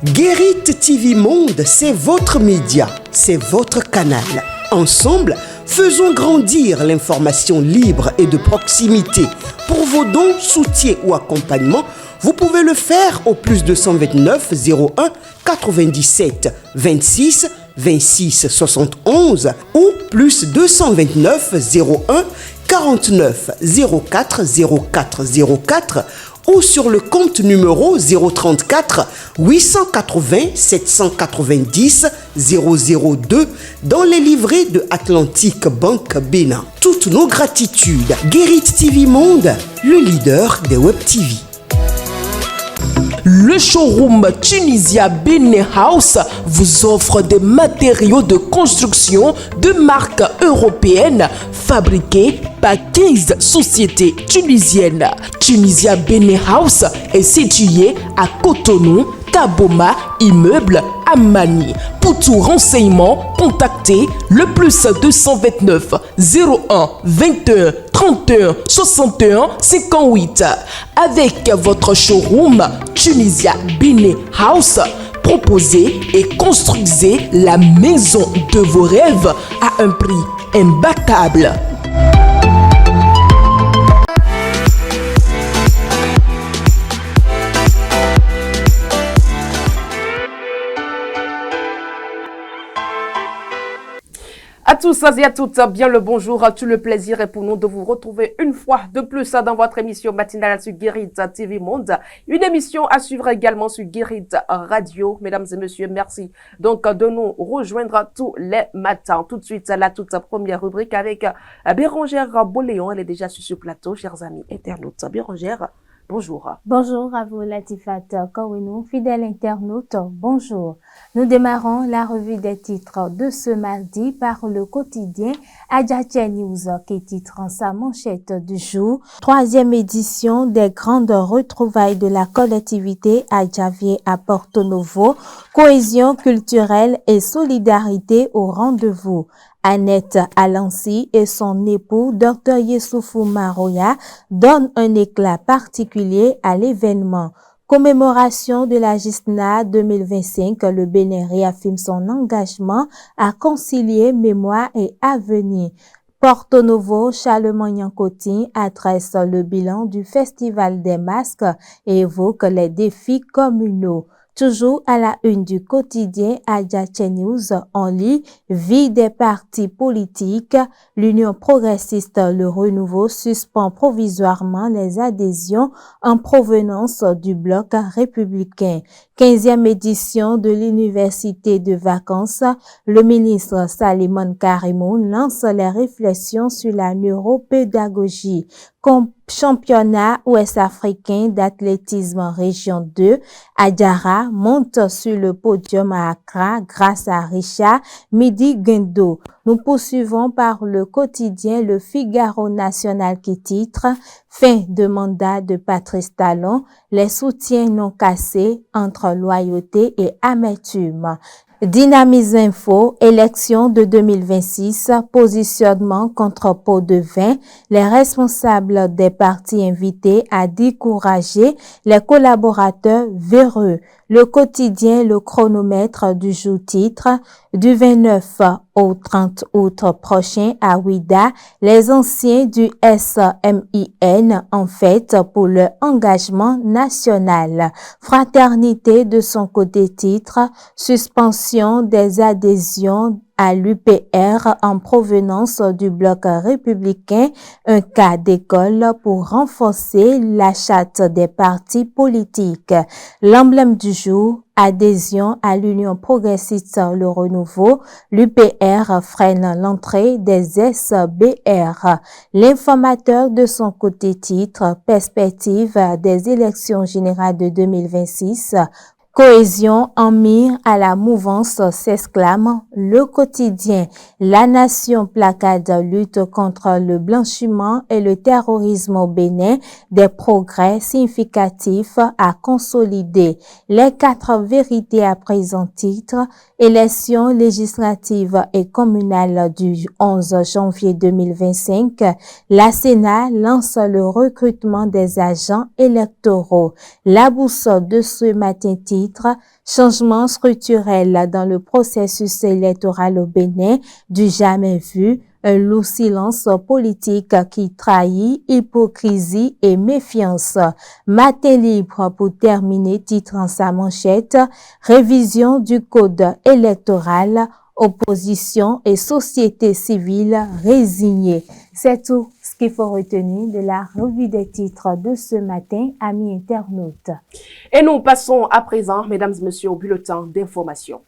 Guérit TV Monde, c'est votre média, c'est votre canal. Ensemble, faisons grandir l'information libre et de proximité. Pour vos dons, soutiens ou accompagnements, vous pouvez le faire au plus 229 01 97 26 26 71 ou plus 229 01 49 04 04 04 ou sur le compte numéro 034 880 790 002 dans les livrets de Atlantic Bank Bénin. Toutes nos gratitudes. Guérit TV Monde, le leader des Web TV. Le showroom Tunisia Benin House vous offre des matériaux de construction de marque européenne fabriqués par 15 sociétés tunisiennes. Tunisia Benin House est situé à Cotonou, Taboma, immeuble Amani. Pour tout renseignement, contactez le plus 229 01 21 31 61 58. Avec votre showroom Tunisia Benin House, proposez et construisez la maison de vos rêves à un prix imbattable. À tous et à toutes, bien le bonjour, tout le plaisir est pour nous de vous retrouver une fois de plus dans votre émission matinale sur Guérit TV Monde. Une émission à suivre également sur Guérit Radio. Mesdames et messieurs, merci donc de nous rejoindre tous les matins. Tout de suite, la toute première rubrique avec Bérangère Boléon. Elle est déjà sur ce plateau, chers amis internautes. Bérangère, bonjour. Bonjour à vous, Latifat Kouenou, fidèles internautes, bonjour. Nous démarrons la revue des titres de ce mardi par le quotidien Adjatia News qui titre en sa manchette du jour. 3e édition des grandes retrouvailles de la collectivité Adjavier à Porto Novo. Cohésion culturelle et solidarité au rendez-vous. Annette Alancy et son époux, Dr Yessoufou Maroya, donnent un éclat particulier à l'événement. Commémoration de la GISNA 2025, le Bénin réaffirme son engagement à concilier mémoire et avenir. Porto Novo, Charlemagne-Cotin adresse le bilan du Festival des masques et évoque les défis communaux. Toujours à la une du quotidien Adjatia News, on lit « Vie des partis politiques ». L'Union progressiste Le Renouveau suspend provisoirement les adhésions en provenance du bloc républicain. 15e édition de l'Université de vacances, le ministre Salimon Karimoun lance les réflexions sur la neuropédagogie. Championnat ouest-africain d'athlétisme région 2, Adjara monte sur le podium à Accra grâce à Richard Midi Guendo. Nous poursuivons par le quotidien Le Figaro National qui titre « Fin de mandat de Patrice Talon, les soutiens non cassés entre loyauté et amertume ». Dynamise Info, élection de 2026, positionnement contre pot de vin, les responsables des partis invités à décourager les collaborateurs véreux. Le quotidien Le Chronomètre du jour titre du 29 au 30 août prochain à Ouida, les anciens du SMIN en fête pour leur engagement national. Fraternité de son côté titre suspension des adhésions à l'UPR en provenance du bloc républicain, un cas d'école pour renforcer la charte des partis politiques. L'emblème du jour, adhésion à l'Union progressiste Le Renouveau, l'UPR freine l'entrée des SBR. L'informateur de son côté titre, perspective des élections générales de 2026, cohésion en mire à la mouvance s'exclame le quotidien. La nation placade lutte contre le blanchiment et le terrorisme au Bénin, des progrès significatifs à consolider. Les 4 vérités à présent titre, élections législatives et communales du 11 janvier 2025, la Sénat lance le recrutement des agents électoraux. La boussole de ce matin titre, titre « Changement structurel dans le processus électoral au Bénin, du jamais vu ». Un lourd silence politique qui trahit hypocrisie et méfiance. Matin libre pour terminer, titre en sa manchette, révision du code électoral, opposition et société civile résignée. C'est tout ce qu'il faut retenir de la revue des titres de ce matin, amis internautes. Et nous passons à présent, mesdames et messieurs, au bulletin d'information.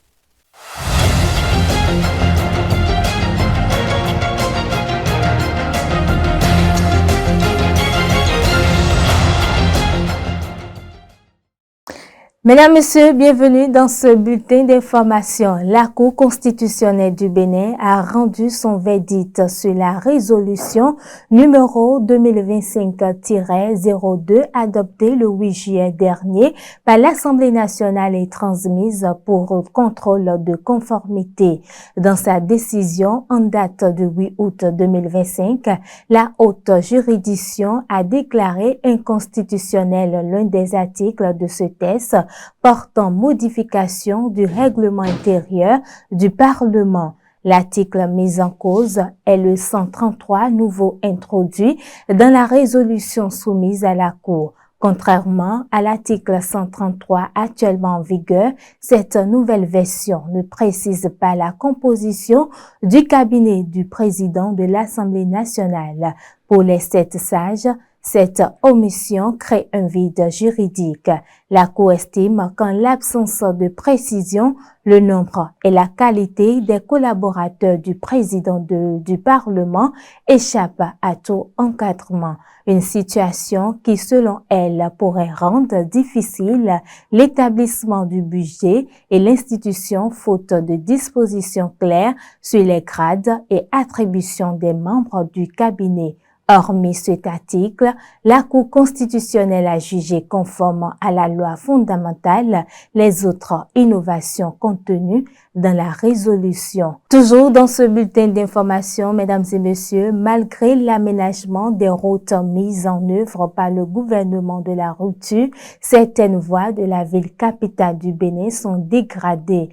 Mesdames, Messieurs, bienvenue dans ce bulletin d'information. La Cour constitutionnelle du Bénin a rendu son verdict sur la résolution numéro 2025-02 adoptée le 8 juillet dernier par l'Assemblée nationale et transmise pour contrôle de conformité. Dans sa décision en date du 8 août 2025, la haute juridiction a déclaré inconstitutionnel l'un des articles de ce texte portant modification du règlement intérieur du Parlement. L'article mis en cause est le 133 nouveau introduit dans la résolution soumise à la Cour. Contrairement à l'article 133 actuellement en vigueur, cette nouvelle version ne précise pas la composition du cabinet du président de l'Assemblée nationale. Pour les 7 sages, cette omission crée un vide juridique. La Cour estime qu'en l'absence de précision, le nombre et la qualité des collaborateurs du président du Parlement échappent à tout encadrement. Une situation qui, selon elle, pourrait rendre difficile l'établissement du budget et l'institution faute de dispositions claires sur les grades et attributions des membres du cabinet. Hormis cet article, la Cour constitutionnelle a jugé conforme à la loi fondamentale les autres innovations contenues dans la résolution. Toujours dans ce bulletin d'information, mesdames et messieurs, malgré l'aménagement des routes mises en œuvre par le gouvernement de la rupture, certaines voies de la ville capitale du Bénin sont dégradées.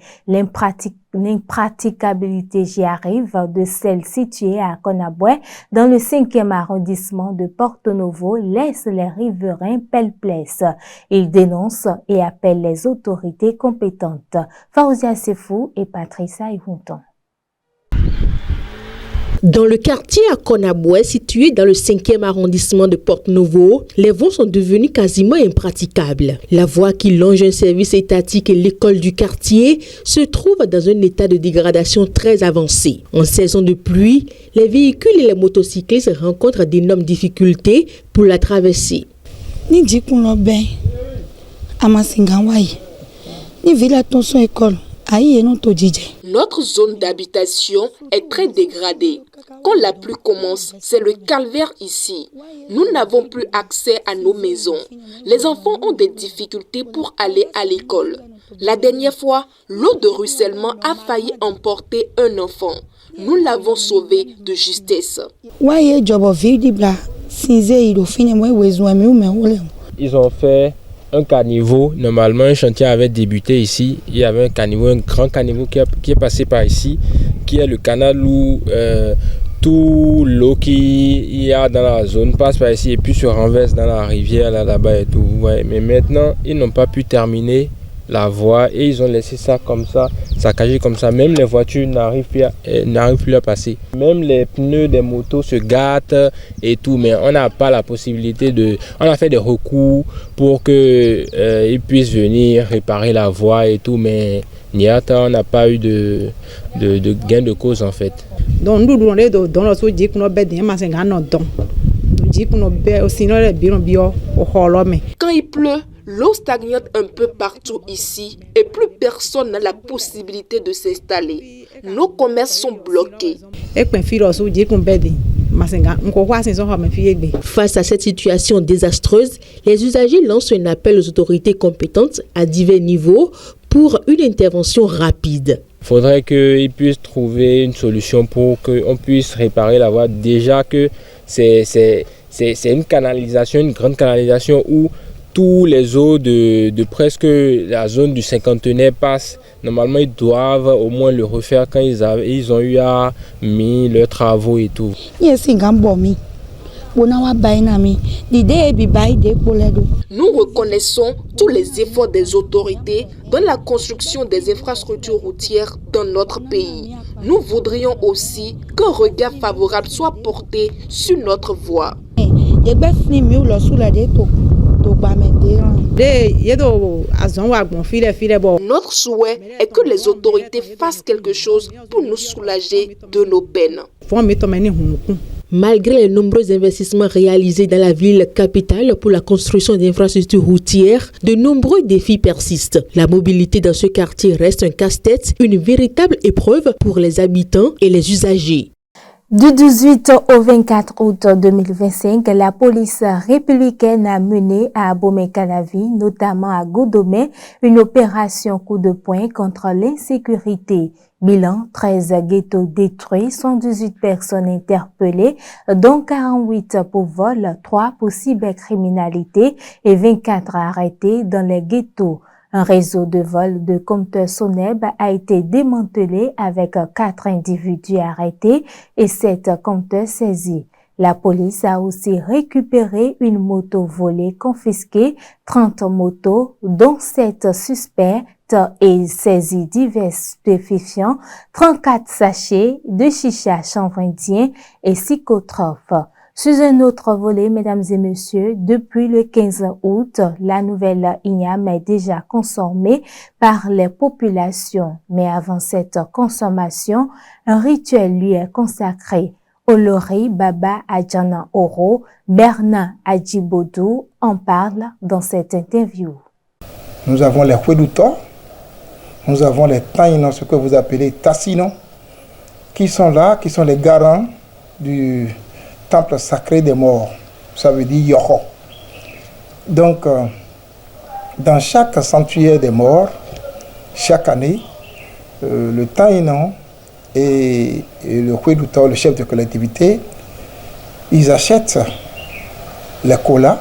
L'impraticabilité, j'y arrive, de celle située à Konaboué, dans le 5e arrondissement de Porto Novo, laisse les riverains perplexes. Ils dénoncent et appellent les autorités compétentes. Faouzia Sefou et Patricia Ihunton. Dans le quartier à Konaboué, situé dans le 5e arrondissement de Porto Novo, les voies sont devenues quasiment impraticables. La voie qui longe un service étatique et l'école du quartier se trouve dans un état de dégradation très avancé. En saison de pluie, les véhicules et les motocyclistes rencontrent d'énormes difficultés pour la traverser. Notre zone d'habitation est très dégradée. Quand la pluie commence, c'est le calvaire ici. Nous n'avons plus accès à nos maisons. Les enfants ont des difficultés pour aller à l'école. La dernière fois, l'eau de ruissellement a failli emporter un enfant. Nous l'avons sauvé de justesse. Ils ont fait un caniveau. Normalement, un chantier avait débuté ici. Il y avait un caniveau, un grand caniveau qui est passé par ici, qui est le canal où tout l'eau qu'il y a dans la zone passe par ici et puis se renverse dans la rivière là-bas et tout. Ouais. Mais maintenant, ils n'ont pas pu terminer la voie et ils ont laissé ça comme ça, saccagé comme ça. Même les voitures n'arrivent plus à passer. Même les pneus des motos se gâtent et tout, mais on n'a pas la possibilité de... On a fait des recours pour qu'ils puissent venir réparer la voie et tout, mais on n'a pas eu de gain de cause en fait. Quand il pleut, l'eau stagnote un peu partout ici et plus personne n'a la possibilité de s'installer. Nos commerces sont bloqués. Face à cette situation désastreuse, les usagers lancent un appel aux autorités compétentes à divers niveaux pour une intervention rapide. Il faudrait qu'ils puissent trouver une solution pour qu'on puisse réparer la voie. Déjà que c'est une canalisation, une grande canalisation où tous les eaux de presque la zone du cinquantenaire passent. Normalement, ils doivent au moins le refaire quand ils ont eu à mettre leurs travaux et tout. Nous reconnaissons tous les efforts des autorités dans la construction des infrastructures routières dans notre pays. Nous voudrions aussi qu'un regard favorable soit porté sur notre voie. Notre souhait est que les autorités fassent quelque chose pour nous soulager de nos peines. Malgré les nombreux investissements réalisés dans la ville capitale pour la construction d'infrastructures routières, de nombreux défis persistent. La mobilité dans ce quartier reste un casse-tête, une véritable épreuve pour les habitants et les usagers. Du 18 au 24 août 2025, la police républicaine a mené à Abomey-Calavi, notamment à Godomé, une opération coup de poing contre l'insécurité. Bilan, 13 ghettos détruits, 118 personnes interpellées, dont 48 pour vol, 3 pour cybercriminalité et 24 arrêtés dans les ghettos. Un réseau de vol de compteurs Soneb a été démantelé avec 4 individus arrêtés et 7 compteurs saisis. La police a aussi récupéré une moto volée confisquée, 30 motos, dont 7 suspects et saisi divers stupéfiants, 34 sachets de chicha chanvre indien et psychotropes. Sur un autre volet, mesdames et messieurs, depuis le 15 août, la nouvelle igname est déjà consommée par les populations. Mais avant cette consommation, un rituel lui est consacré. Olori Baba Adjana Oro, Bernard Adjibodou en parle dans cette interview. Nous avons les Hueduto, nous avons les Taïnos, ce que vous appelez Tassino, qui sont là, qui sont les garants du temple sacré des morts, ça veut dire Yoho. Donc, dans chaque sanctuaire des morts, chaque année, le Taïnon et le Hueduto, le chef de collectivité, ils achètent les colas,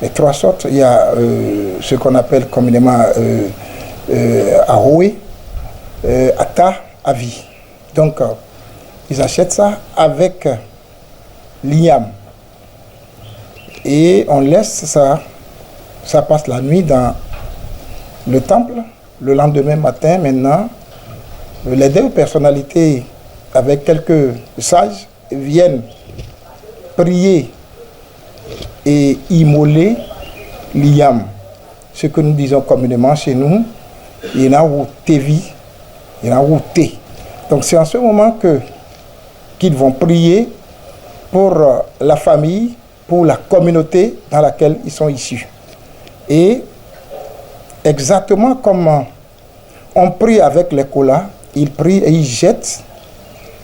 les 3 sortes. Il y a ce qu'on appelle communément Ahoé, Ata, Avi. Donc, ils achètent ça avec l'igname. Et on laisse ça, ça passe la nuit dans le temple. Le lendemain matin, maintenant, les 2 personnalités avec quelques sages viennent prier et immoler l'igname. Ce que nous disons communément chez nous, il y en a où Tevi, il y en a où Té. Donc c'est en ce moment qu'ils vont prier pour la famille, pour la communauté dans laquelle ils sont issus. Et exactement comme on prie avec les colas, ils prient et ils jettent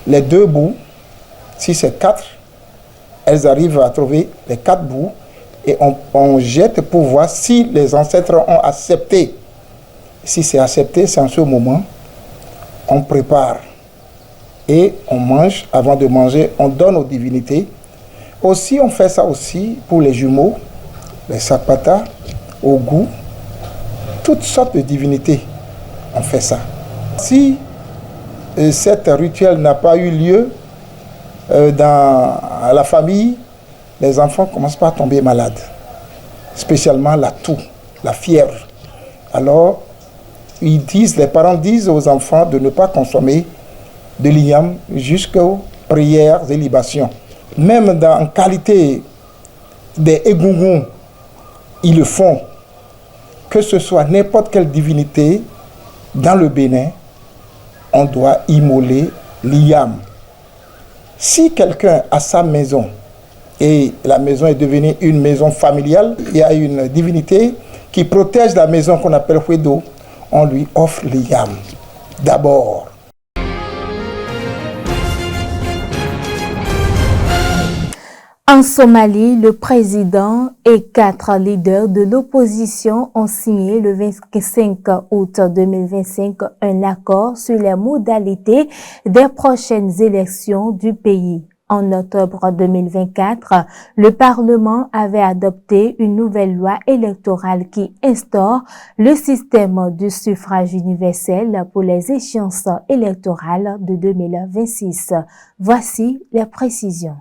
les 2 bouts. Si c'est 4, elles arrivent à trouver les 4 bouts et on jette pour voir si les ancêtres ont accepté. Si c'est accepté, c'est en ce moment on prépare et on mange. Avant de manger, on donne aux divinités. Aussi, on fait ça aussi pour les jumeaux, les sapata, au goût, toutes sortes de divinités. On fait ça. Si cet rituel n'a pas eu lieu dans la famille, les enfants commencent pas à tomber malades, spécialement la toux, la fièvre. Alors, les parents disent aux enfants de ne pas consommer de l'igname jusqu'aux prières et libations. Même en qualité des égunguns, ils le font. Que ce soit n'importe quelle divinité, dans le Bénin, on doit immoler l'igname. Si quelqu'un a sa maison et la maison est devenue une maison familiale, il y a une divinité qui protège la maison qu'on appelle Huedo, on lui offre l'igname d'abord. En Somalie, le président et 4 leaders de l'opposition ont signé le 25 août 2025 un accord sur les modalités des prochaines élections du pays. En octobre 2024, le Parlement avait adopté une nouvelle loi électorale qui instaure le système du suffrage universel pour les échéances électorales de 2026. Voici les précisions.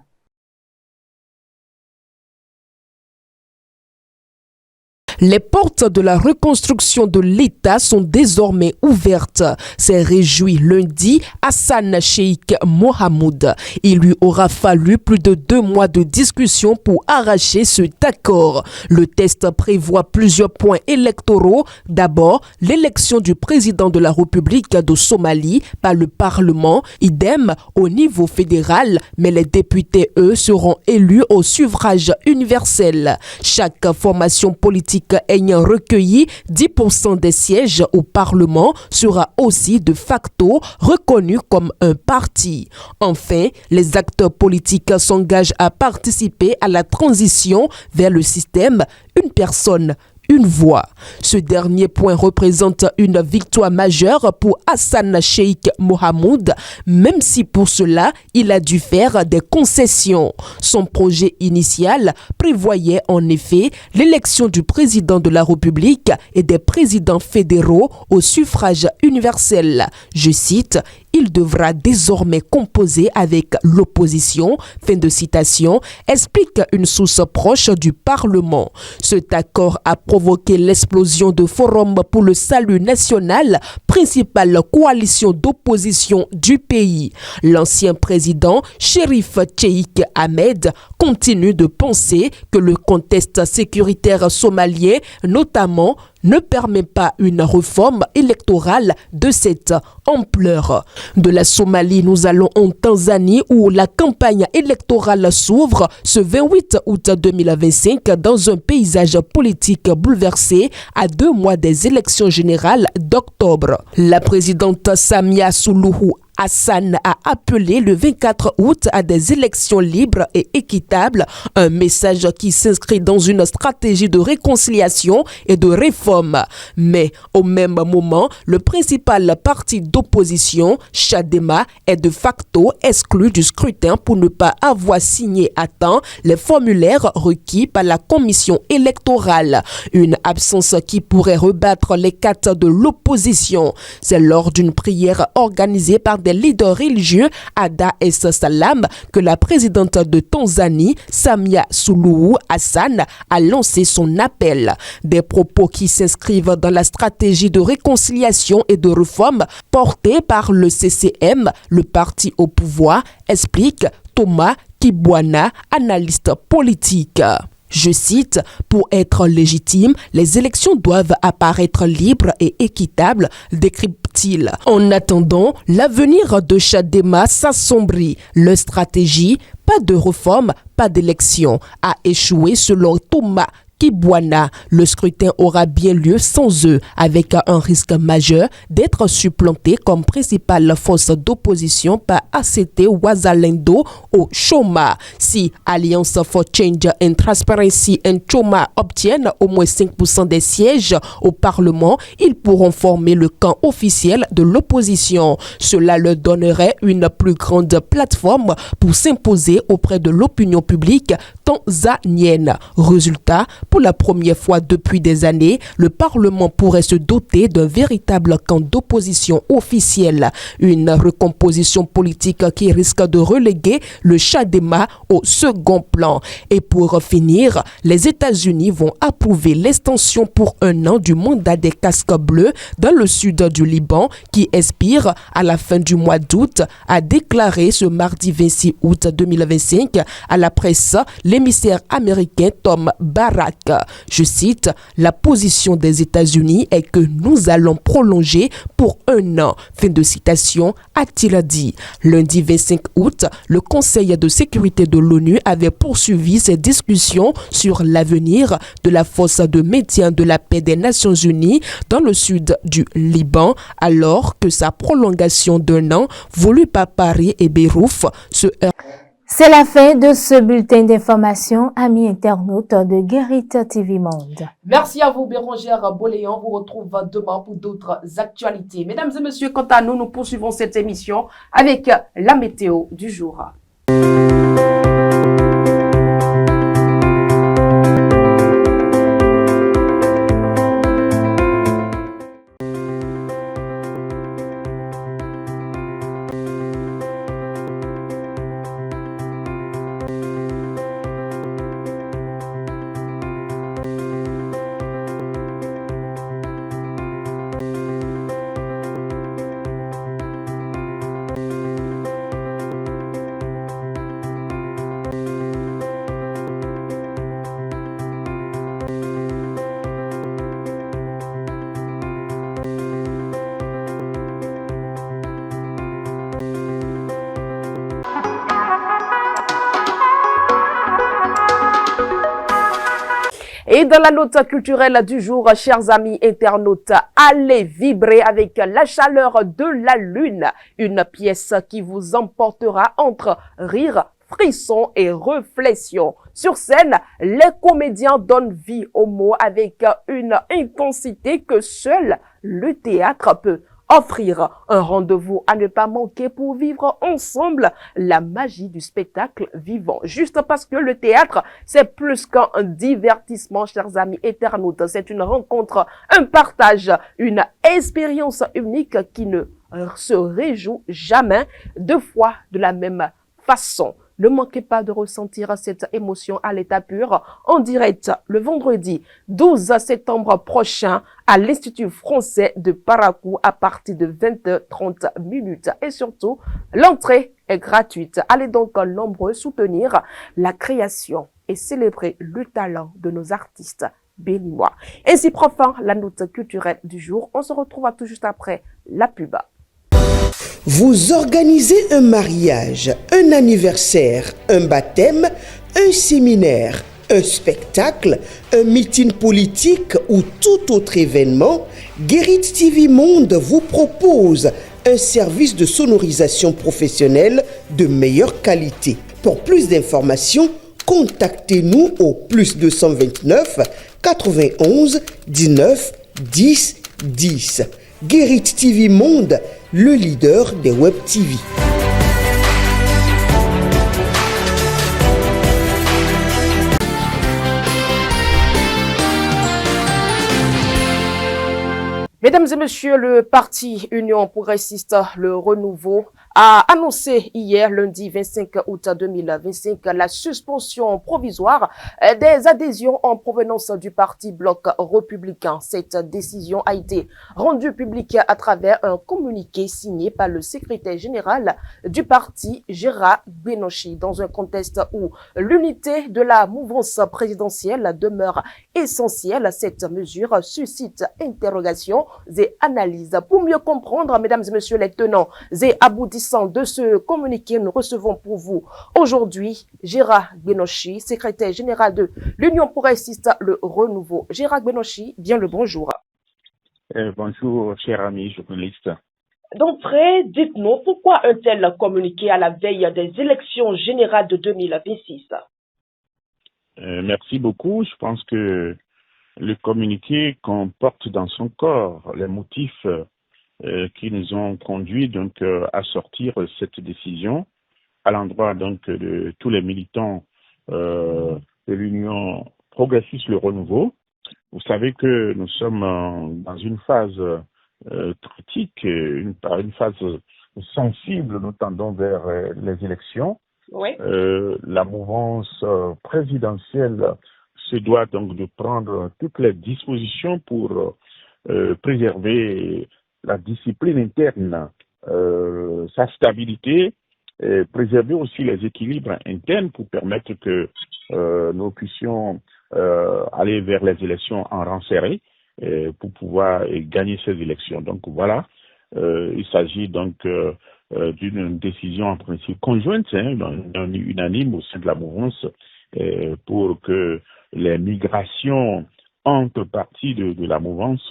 Les portes de la reconstruction de l'État sont désormais ouvertes. S'est réjoui lundi Hassan Sheikh Mohamoud. Il lui aura fallu plus de 2 mois de discussion pour arracher cet accord. Le test prévoit plusieurs points électoraux. D'abord, l'élection du président de la République de Somalie par le Parlement, idem au niveau fédéral, mais les députés, eux, seront élus au suffrage universel. Chaque formation politique ayant recueilli 10% des sièges au Parlement sera aussi de facto reconnu comme un parti. Enfin, les acteurs politiques s'engagent à participer à la transition vers le système une personne, une voix. Ce dernier point représente une victoire majeure pour Hassan Sheikh Mohamoud, même si pour cela, il a dû faire des concessions. Son projet initial prévoyait en effet l'élection du président de la République et des présidents fédéraux au suffrage universel. Je cite, « Il devra désormais composer avec l'opposition », fin de citation, explique une source proche du Parlement. Cet accord a provoqué l'explosion de Forum pour le salut national, principale coalition d'opposition du pays. L'ancien président, Chérif Cheikh Ahmed, continue de penser que le contexte sécuritaire somalien, notamment, ne permet pas une réforme électorale de cette ampleur. De la Somalie, nous allons en Tanzanie où la campagne électorale s'ouvre ce 28 août 2025 dans un paysage politique bouleversé à 2 mois des élections générales d'octobre. La présidente Samia Suluhu Hassan a appelé le 24 août à des élections libres et équitables, un message qui s'inscrit dans une stratégie de réconciliation et de réforme. Mais au même moment, le principal parti d'opposition, Chadema, est de facto exclu du scrutin pour ne pas avoir signé à temps les formulaires requis par la commission électorale. Une absence qui pourrait rebattre les cartes de l'opposition. C'est lors d'une prière organisée par des leaders religieux à Dar es Salaam que la présidente de Tanzanie, Samia Suluhu Hassan, a lancé son appel. Des propos qui s'inscrivent dans la stratégie de réconciliation et de réforme portée par le CCM, le parti au pouvoir, explique Thomas Kibwana, analyste politique. Je cite, « Pour être légitimes, les élections doivent apparaître libres et équitables », décrypte-t-il. En attendant, l'avenir de Chadema s'assombrit. Leur stratégie, pas de réforme, pas d'élection, a échoué selon Thomas Kibwana. Le scrutin aura bien lieu sans eux, avec un risque majeur d'être supplanté comme principale force d'opposition par ACT Wazalendo au Choma. Si Alliance for Change and Transparency and Choma obtiennent au moins 5% des sièges au Parlement, ils pourront former le camp officiel de l'opposition. Cela leur donnerait une plus grande plateforme pour s'imposer auprès de l'opinion publique tanzanienne. Résultat, pour la première fois depuis des années, le Parlement pourrait se doter d'un véritable camp d'opposition officiel. Une recomposition politique qui risque de reléguer le Chadema au second plan. Et pour finir, les États-Unis vont approuver l'extension pour 1 an du mandat des casques bleus dans le sud du Liban qui expire à la fin du mois d'août, a déclaré ce mardi 26 août 2025 à la presse l'émissaire américain Tom Barrack. Je cite, « La position des États-Unis est que nous allons prolonger pour 1 an. » Fin de citation, a-t-il dit. Lundi 25 août, le Conseil de sécurité de l'ONU avait poursuivi ses discussions sur l'avenir de la force de maintien de la paix des Nations Unies dans le sud du Liban, alors que sa prolongation d'1 an, voulue par Paris et Beyrouth, se heurte. C'est la fin de ce bulletin d'information, amis internautes de Guérit TV Monde. Merci à vous, Bérangère Boléan. On vous retrouve demain pour d'autres actualités. Mesdames et messieurs, quant à nous, nous poursuivons cette émission avec la météo du jour. Et dans la note culturelle du jour, chers amis internautes, allez vibrer avec la chaleur de la lune, une pièce qui vous emportera entre rire, frisson et réflexion. Sur scène, les comédiens donnent vie aux mots avec une intensité que seul le théâtre peut offrir. Un rendez-vous à ne pas manquer pour vivre ensemble la magie du spectacle vivant. Juste parce que le théâtre, c'est plus qu'un divertissement, chers amis internautes. C'est une rencontre, un partage, une expérience unique qui ne se réjoue jamais deux fois de la même façon. Ne manquez pas de ressentir cette émotion à l'état pur en direct le vendredi 12 septembre prochain à l'Institut français de Parakou à partir de 20h30 minutes. Et surtout, l'entrée est gratuite. Allez donc nombreux soutenir la création et célébrer le talent de nos artistes béninois. Ainsi prend fin la note culturelle du jour. On se retrouve tout juste après la pub. Vous organisez un mariage, un anniversaire, un baptême, un séminaire, un spectacle, un meeting politique ou tout autre événement, Guérit TV Monde vous propose un service de sonorisation professionnelle de meilleure qualité. Pour plus d'informations, contactez-nous au +229 91 19 10 10. Guérit TV Monde, le leader des Web TV. Mesdames et messieurs, le parti Union progressiste, le renouveau, a annoncé hier, lundi 25 août 2025, la suspension provisoire des adhésions en provenance du parti Bloc républicain. Cette décision a été rendue publique à travers un communiqué signé par le secrétaire général du parti, Gérard Gbenochi, dans un contexte où l'unité de la mouvance présidentielle demeure essentielle. Cette mesure suscite interrogations et analyses. Pour mieux comprendre, mesdames et messieurs les tenants et aboutissants de ce communiqué, nous recevons pour vous aujourd'hui Gérard Gbenochi, secrétaire général de l'Union progressiste Le Renouveau. Gérard Gbenochi, bien le bonjour. Bonjour, cher ami journaliste. D'entrée, dites-nous pourquoi un tel communiqué à la veille des élections générales de 2026? Merci beaucoup. Je pense que le communiqué comporte dans son corps les motifs qui nous ont conduits donc à sortir cette décision à l'endroit donc de tous les militants de l'Union progressiste Le Renouveau. Vous savez que nous sommes dans une phase critique, une phase sensible. Nous tendons vers les élections. Oui. La mouvance présidentielle se doit donc de prendre toutes les dispositions pour préserver la discipline interne, sa stabilité, préserver aussi les équilibres internes pour permettre que nous puissions aller vers les élections en rang serré pour pouvoir gagner ces élections. Donc voilà, il s'agit donc d'une décision en principe conjointe, unanime au sein de la mouvance, pour que les migrations entre parties de la mouvance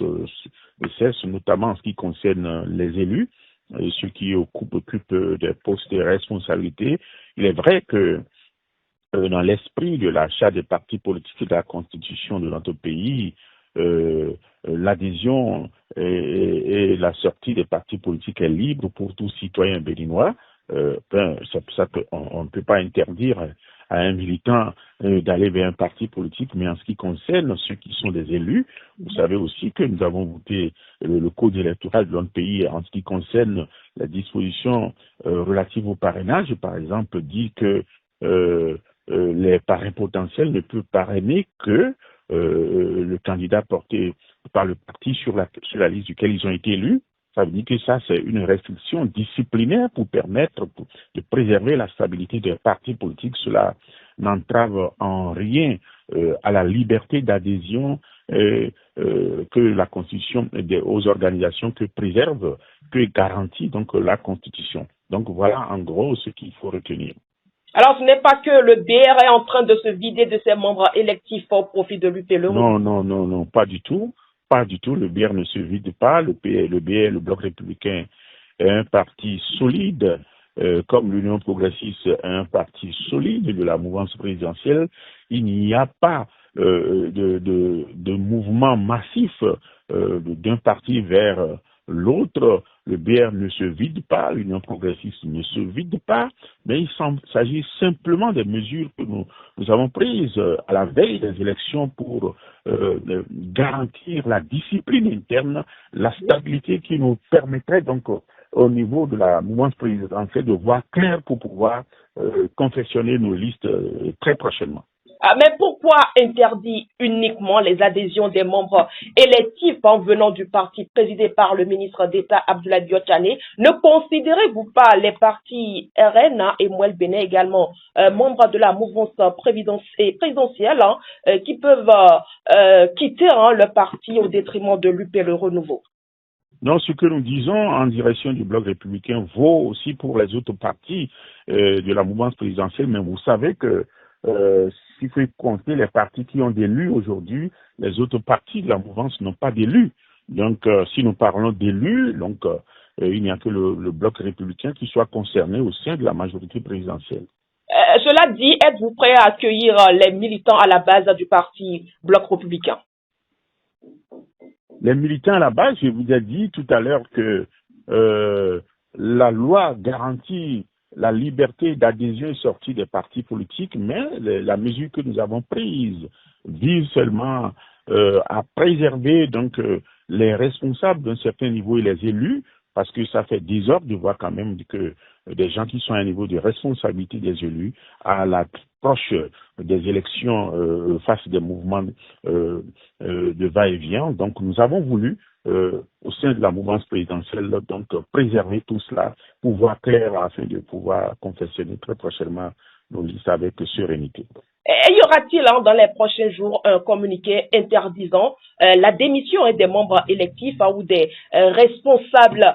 cessent, notamment en ce qui concerne les élus, ceux qui occupent des postes de responsabilité. Il est vrai que dans l'esprit de l'achat des partis politiques et de la constitution de notre pays, l'adhésion et la sortie des partis politiques est libre pour tout citoyen béninois. On ne peut pas interdire à un militant d'aller vers un parti politique, mais en ce qui concerne ceux qui sont des élus, vous savez aussi que nous avons voté le code électoral de notre pays en ce qui concerne la disposition relative au parrainage, par exemple, dit que les parrains potentiels ne peuvent parrainer que le candidat porté par le parti sur la liste duquel ils ont été élus. Ça veut dire que ça, c'est une restriction disciplinaire pour permettre de préserver la stabilité des partis politiques. Cela n'entrave en rien à la liberté d'adhésion que la Constitution aux organisations que préserve, que garantit donc la Constitution. Donc voilà en gros ce qu'il faut retenir. Alors, ce n'est pas que le BR est en train de se vider de ses membres électifs au profit de l'UPLE. Non, pas du tout. Pas du tout. Le BR ne se vide pas. Le BR, le Bloc républicain, est un parti solide, comme l'Union progressiste est un parti solide de la mouvance présidentielle. Il n'y a pas de mouvement massif d'un parti vers l'autre. Le BR ne se vide pas, l'Union progressiste ne se vide pas, mais il s'agit simplement des mesures que nous avons prises à la veille des élections pour garantir la discipline interne, la stabilité qui nous permettrait donc au niveau de la mouvance présidentielle de voir clair pour pouvoir confectionner nos listes très prochainement. Mais pourquoi interdire uniquement les adhésions des membres électifs en venant du parti présidé par le ministre d'État Abdoulaye Diotane? Ne considérez-vous pas les partis RN et Mouel Béné également membres de la mouvance présidentielle qui peuvent quitter le parti au détriment de l'UPLE Renouveau? Non, ce que nous disons en direction du Bloc républicain vaut aussi pour les autres partis de la mouvance présidentielle, mais vous savez que s'il faut compter les partis qui ont d'élus aujourd'hui, les autres partis de la mouvance n'ont pas d'élus. Donc, si nous parlons d'élus, donc il n'y a que le Bloc républicain qui soit concerné au sein de la majorité présidentielle. Cela dit, êtes-vous prêt à accueillir les militants à la base du parti Bloc républicain? Les militants à la base, je vous ai dit tout à l'heure que la loi garantit la liberté d'adhésion et sortie des partis politiques, mais la mesure que nous avons prise vise seulement à préserver donc les responsables d'un certain niveau et les élus, parce que ça fait désordre de voir quand même que des gens qui sont à un niveau de responsabilité des élus, à l'approche des élections, face des mouvements de va-et-vient. Donc nous avons voulu, au sein de la mouvance présidentielle, donc préserver tout cela, pour voir clair afin de pouvoir confectionner très prochainement nos listes avec sérénité. Et y aura-t-il dans les prochains jours un communiqué interdisant la démission des membres électifs ou des responsables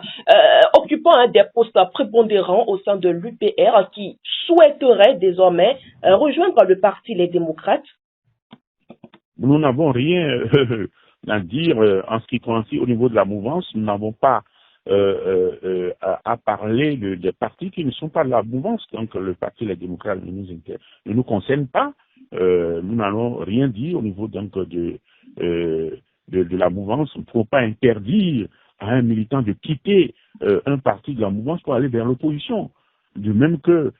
occupant des postes prépondérants au sein de l'UPR qui souhaiteraient désormais rejoindre le parti Les Démocrates? Nous n'avons rien à dire en ce qui concerne au niveau de la mouvance. Nous n'avons pas à parler des partis qui ne sont pas de la mouvance. Donc le parti Les Démocrates ne nous concerne pas. Nous n'allons rien dire au niveau donc de la mouvance. Il ne faut pas interdire à un militant de quitter un parti de la mouvance pour aller vers l'opposition. De même que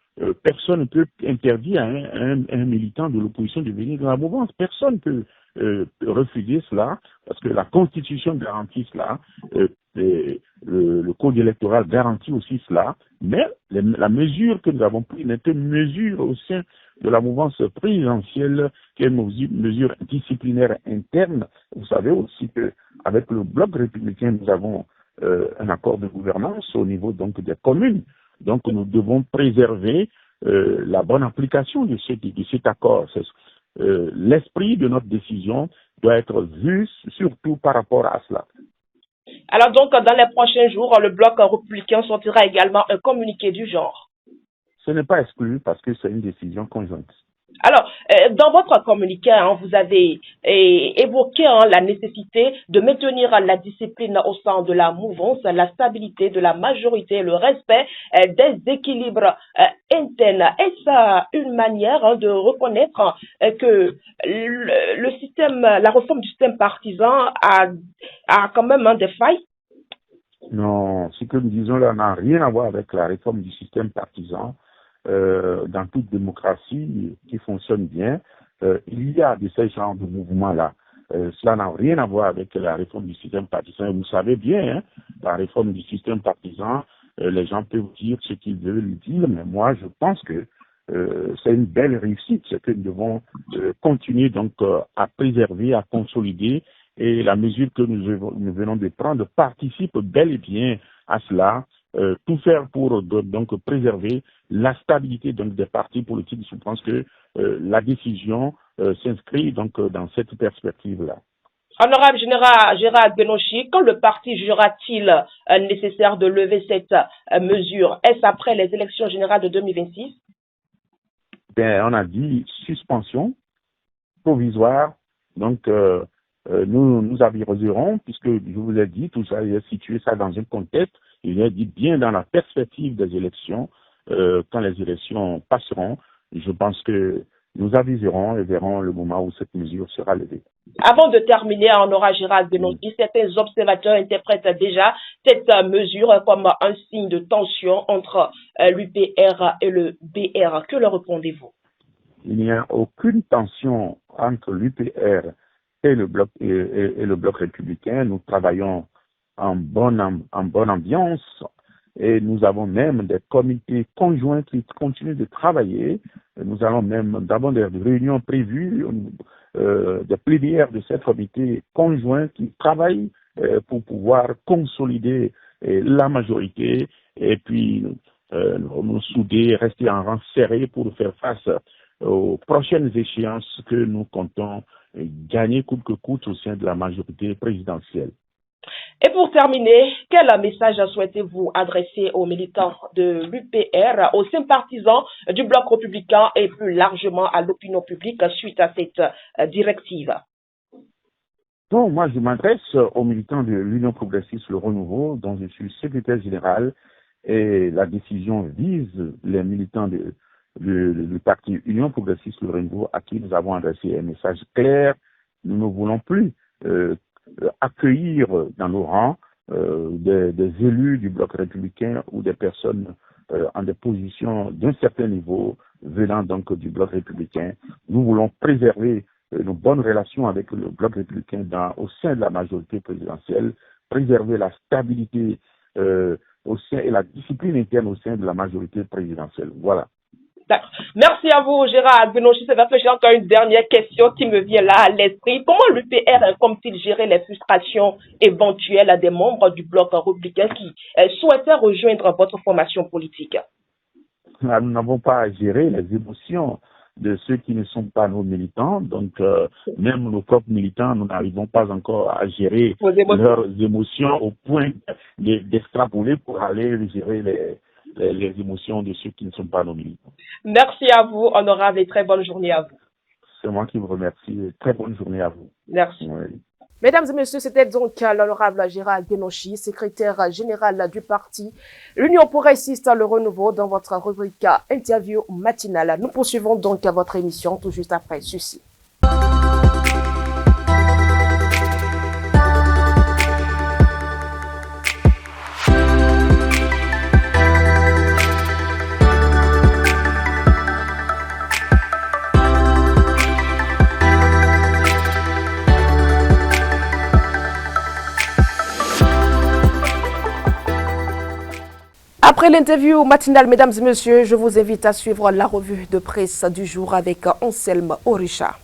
personne ne peut interdire à un militant de l'opposition de venir dans la mouvance. Personne ne peut refuser cela, parce que la Constitution garantit cela, le Code électoral garantit aussi cela, mais la mesure que nous avons prise n'est une mesure au sein de la mouvance présidentielle, qui est une mesure disciplinaire interne. Vous savez aussi qu'avec le Bloc républicain, nous avons un accord de gouvernance au niveau donc des communes. Donc nous devons préserver la bonne application de cet accord. L'esprit de notre décision doit être vu surtout par rapport à cela. Alors donc, dans les prochains jours, le Bloc républicain sortira également un communiqué du genre. Ce n'est pas exclu parce que c'est une décision conjointe. Alors, dans votre communiqué, vous avez évoqué la nécessité de maintenir la discipline au sein de la mouvance, la stabilité de la majorité, le respect des équilibres internes. Est-ce une manière de reconnaître que le système, la réforme du système partisan a quand même des failles? Non, ce que nous disons là n'a rien à voir avec la réforme du système partisan. Dans toute démocratie qui fonctionne bien, il y a de ces genres de mouvements-là. Cela n'a rien à voir avec la réforme du système partisan. Vous savez bien, la réforme du système partisan, les gens peuvent dire ce qu'ils veulent dire, mais moi je pense que c'est une belle réussite, c'est que nous devons continuer donc à préserver, à consolider, et la mesure que nous venons de prendre participe bel et bien à cela. Tout faire pour donc préserver la stabilité donc des partis politiques. Je pense que la décision s'inscrit donc dans cette perspective-là. Honorable Gérard Benochi, quand le parti jugera-t-il nécessaire de lever cette mesure? Est-ce après les élections générales de 2026? on a dit suspension provisoire. Donc, nous aviserons, puisque je vous ai dit, tout ça, il a situé ça dans un contexte, il a dit bien dans la perspective des élections, quand les élections passeront, je pense que nous aviserons et verrons le moment où cette mesure sera levée. Avant de terminer, on aura Gérald Benochi. Certains observateurs interprètent déjà cette mesure comme un signe de tension entre l'UPR et le BR. Que leur répondez-vous? Il n'y a aucune tension entre l'UPR et le bloc républicain. Nous travaillons en bonne ambiance et nous avons même des comités conjoints qui continuent de travailler. Nous avons des réunions prévues, des plénières de ces comités conjoints qui travaillent pour pouvoir consolider la majorité et puis nous souder, rester en rang serré pour faire face aux prochaines échéances que nous comptons gagner coûte que coûte au sein de la majorité présidentielle. Et pour terminer, quel message souhaitez-vous adresser aux militants de l'UPR, aux sympathisants du bloc républicain et plus largement à l'opinion publique suite à cette directive? Donc, moi, je m'adresse aux militants de l'Union progressiste Le Renouveau, dont je suis secrétaire général, et la décision vise les militants du parti Union progressiste Le Renouveau, à qui nous avons adressé un message clair. Nous ne voulons plus accueillir dans nos rangs des élus du bloc républicain ou des personnes en des positions d'un certain niveau venant donc du bloc républicain. Nous voulons préserver nos bonnes relations avec le bloc républicain au sein de la majorité présidentielle, préserver la stabilité au sein et la discipline interne au sein de la majorité présidentielle. Voilà. Merci à vous, Gérald Benochi. C'est vrai que j'ai encore une dernière question qui me vient là à l'esprit. Comment l'UPR compte-t-il gérer les frustrations éventuelles des membres du bloc républicain qui souhaitaient rejoindre votre formation politique? Nous n'avons pas à gérer les émotions de ceux qui ne sont pas nos militants. Donc, même nos propres militants, nous n'arrivons pas encore à gérer leurs émotions au point d'extrapoler pour aller gérer les émotions de ceux qui ne sont pas nos militants. Merci à vous, honorable, et très bonne journée à vous. C'est moi qui vous remercie. Très bonne journée à vous. Merci. Oui. Mesdames et messieurs, c'était donc l'honorable Gérald Benochi, secrétaire général du parti l'Union progressiste Le Renouveau, dans votre rubrique interview matinale. Nous poursuivons donc votre émission tout juste après ceci. Après l'interview matinale, mesdames et messieurs, je vous invite à suivre la revue de presse du jour avec Anselme Orisha.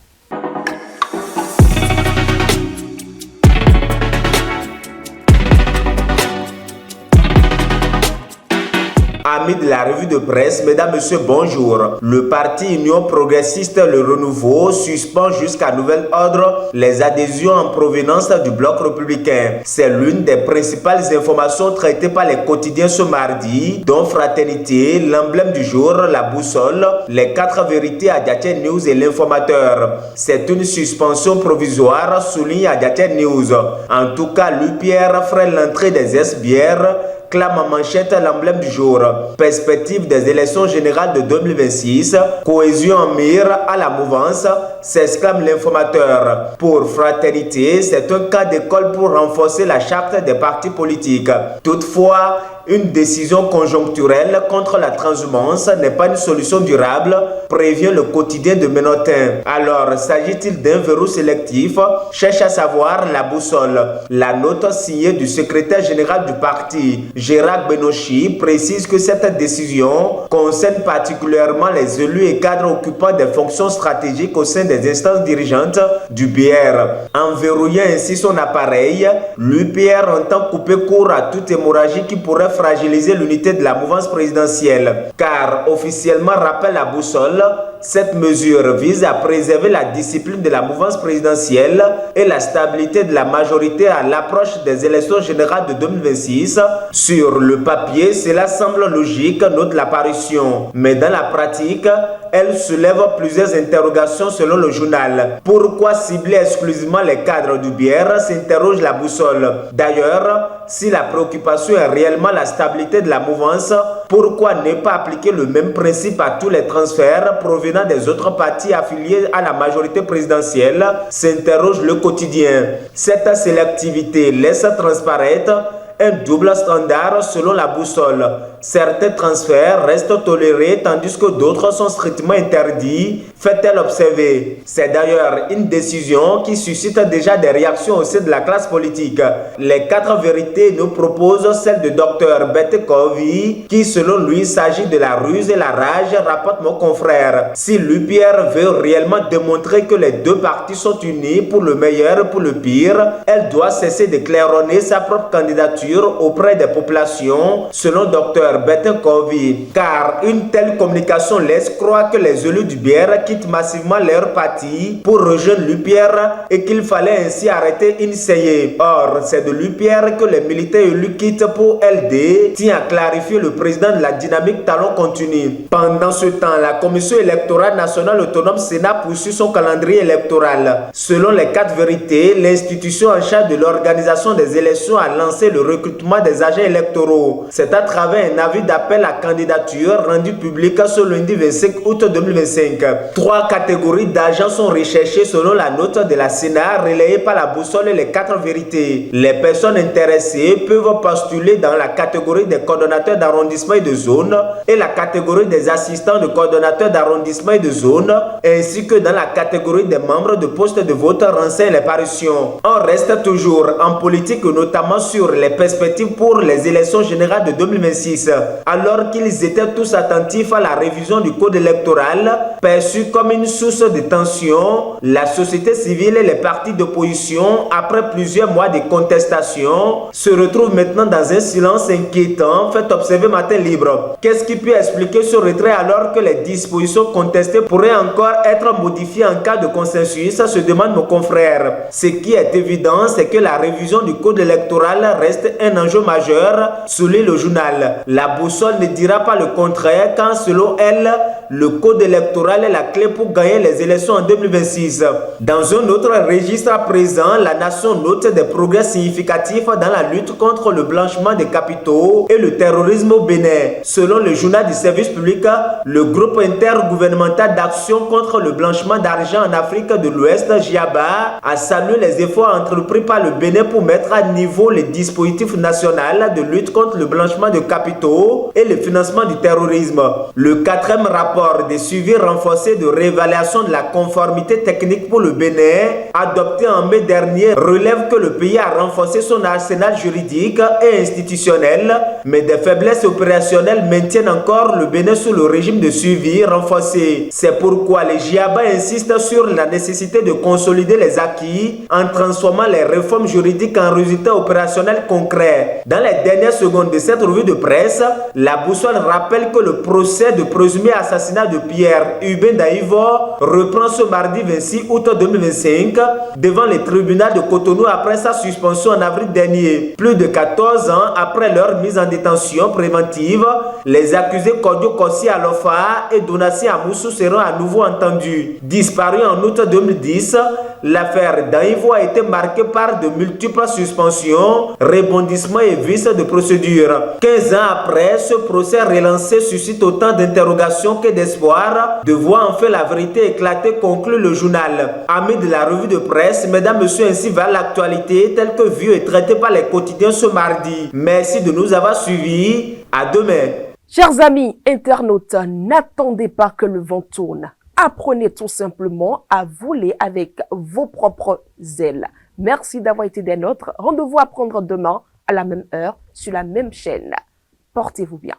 Amis de la revue de presse, mesdames, messieurs, bonjour. Le parti Union progressiste Le Renouveau suspend jusqu'à nouvel ordre les adhésions en provenance du bloc républicain. C'est l'une des principales informations traitées par les quotidiens ce mardi, dont Fraternité, l'emblème du jour, la boussole, les 4 vérités Adiaté News et l'informateur. C'est une suspension provisoire, souligne Adiaté News. En tout cas, l'UPR freine l'entrée des SBR, clame en manchette l'emblème du jour. Perspective des élections générales de 2026, cohésion en mire à la mouvance, s'exclame l'informateur. Pour Fraternité, c'est un cas d'école pour renforcer la charte des partis politiques. Toutefois, une décision conjoncturelle contre la transhumance n'est pas une solution durable, prévient le quotidien de Ménotin. Alors, s'agit-il d'un verrou sélectif? Cherche à savoir la boussole. La note signée du secrétaire général du parti, Gérald Benochi, précise que cette décision concerne particulièrement les élus et cadres occupant des fonctions stratégiques au sein des instances dirigeantes du BR. En verrouillant ainsi son appareil, l'UPR entend couper court à toute hémorragie qui pourrait fragiliser l'unité de la mouvance présidentielle. Car, officiellement, rappelle la boussole, cette mesure vise à préserver la discipline de la mouvance présidentielle et la stabilité de la majorité à l'approche des élections générales de 2026. Sur le papier, cela semble logique, note l'apparition. Mais dans la pratique, elle soulève plusieurs interrogations selon le journal. Pourquoi cibler exclusivement les cadres du Bière, s'interroge la boussole. D'ailleurs, si la préoccupation est réellement la stabilité de la mouvance, pourquoi ne pas appliquer le même principe à tous les transferts provenant des autres partis affiliés à la majorité présidentielle, s'interroge le quotidien. Cette sélectivité laisse transparaître un double standard selon la boussole. Certains transferts restent tolérés tandis que d'autres sont strictement interdits, fait-elle observer. C'est d'ailleurs une décision qui suscite déjà des réactions au sein de la classe politique. Les 4 vérités nous proposent celle de Dr Bette Kovi, qui selon lui s'agit de la ruse et la rage, rapporte mon confrère. Si l'UPR veut réellement démontrer que les deux partis sont unis pour le meilleur et pour le pire, elle doit cesser de claironner sa propre candidature auprès des populations, selon Dr Bette Kovi, car une telle communication laisse croire que les élus du Bière quittent massivement leur parti pour rejoindre l'UPR et qu'il fallait ainsi arrêter INSEE. Or, c'est de l'UPR que les militaires élus quittent pour LD, tient à clarifier le président de la dynamique Talon Continu. Pendant ce temps, la Commission électorale nationale autonome Sénat poursuit son calendrier électoral. Selon les 4 vérités, l'institution en charge de l'organisation des élections a lancé le recrutement des agents électoraux. C'est à travers un avis d'appel à candidature rendu public ce lundi 25 août 2025. 3 catégories d'agents sont recherchées selon la note de la Sénat relayée par la boussole et les 4 vérités. Les personnes intéressées peuvent postuler dans la catégorie des coordonnateurs d'arrondissement et de zone et la catégorie des assistants de coordonnateurs d'arrondissement et de zone, ainsi que dans la catégorie des membres de postes de vote, renseigne les parutions. On reste toujours en politique, notamment sur les perspectives pour les élections générales de 2026. Alors qu'ils étaient tous attentifs à la révision du code électoral, perçue comme une source de tension, la société civile et les partis d'opposition, après plusieurs mois de contestation, se retrouvent maintenant dans un silence inquiétant, fait observer Matin Libre. Qu'est-ce qui peut expliquer ce retrait alors que les dispositions contestées pourraient encore être modifiées en cas de consensus, se demande mon confrère. Ce qui est évident, c'est que la révision du code électoral reste un enjeu majeur, souligne le journal. La boussole ne dira pas le contraire quand, selon elle, le code électoral est la clé pour gagner les élections en 2026. Dans un autre registre à présent, la nation note des progrès significatifs dans la lutte contre le blanchiment des capitaux et le terrorisme au Bénin. Selon le journal du service public, le groupe intergouvernemental d'action contre le blanchiment d'argent en Afrique de l'Ouest, GIABA, a salué les efforts entrepris par le Bénin pour mettre à niveau les dispositifs nationaux de lutte contre le blanchiment de capitaux et le financement du terrorisme. Le 4e rapport de suivi renforcé de réévaluation de la conformité technique pour le Bénin, adopté en mai dernier, relève que le pays a renforcé son arsenal juridique et institutionnel, mais des faiblesses opérationnelles maintiennent encore le Bénin sous le régime de suivi renforcé. C'est pourquoi les GIABA insistent sur la nécessité de consolider les acquis en transformant les réformes juridiques en résultats opérationnels concrets. Dans les dernières secondes de cette revue de presse, la boussole rappelle que le procès de présumé assassinat de Pierre Hubin Daïvo reprend ce mardi 26 août 2025 devant le tribunal de Cotonou après sa suspension en avril dernier. Plus de 14 ans après leur mise en détention préventive, les accusés Kodio Kossi Alofa et Donassi Amoussou seront à nouveau entendus. Disparu en août 2010, l'affaire Daïvo a été marquée par de multiples suspensions, rebondissements et vices de procédure. 15 ans après, ce procès relancé suscite autant d'interrogations que d'espoir de voir enfin la vérité éclater, conclut le journal. Amis de la revue de presse, mesdames, messieurs, ainsi va l'actualité telle que vue et traitée par les quotidiens ce mardi. Merci de nous avoir suivis. À demain. Chers amis internautes, n'attendez pas que le vent tourne. Apprenez tout simplement à voler avec vos propres ailes. Merci d'avoir été des nôtres. Rendez-vous à prendre demain à la même heure sur la même chaîne. Portez-vous bien.